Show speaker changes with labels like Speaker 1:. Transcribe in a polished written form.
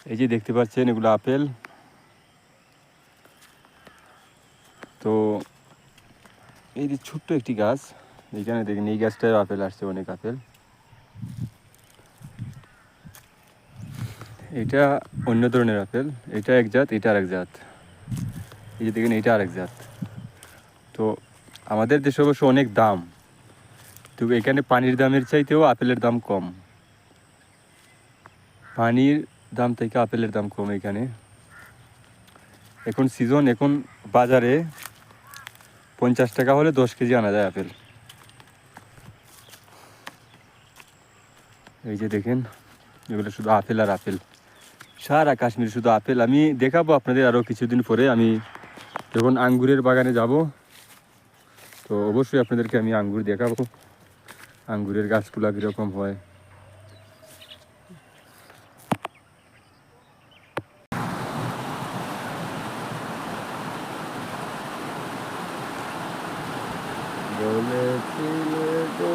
Speaker 1: এই যে দেখতে পাচ্ছেন এগুলো আপেল। তো এই যে ছোট্ট একটি গাছ, এইখানে দেখেন এই গাছটায় আপেল আসছে, অনেক আপেল। এটা অন্য ধরনের আপেল, এটা এক জাত, এটা আরেক জাত। এই যে দেখেন এটা আরেক জাত। তো আমাদের দেশে অবশ্য অনেক দাম, তো এখানে পানির দামের চাইতেও আপেলের দাম কম। পানির দাম থেকে আপেলের দাম কম এখানে। এখন সিজন, এখন বাজারে 50 টাকা হলে 10 কেজি আনা যায় আপেল। এই যে দেখেন এগুলো শুধু আপেল আর আপেল, সারা কাশ্মীর শুধু আপেল। আমি দেখাবো আপনাদের আরও কিছুদিন পরে, আমি যখন আঙ্গুরের বাগানে যাব তো অবশ্যই আপনাদেরকে আমি আঙ্গুর দেখাবো, আঙ্গুরের গাছগুলা কীরকম হয়। বলেছিলে তো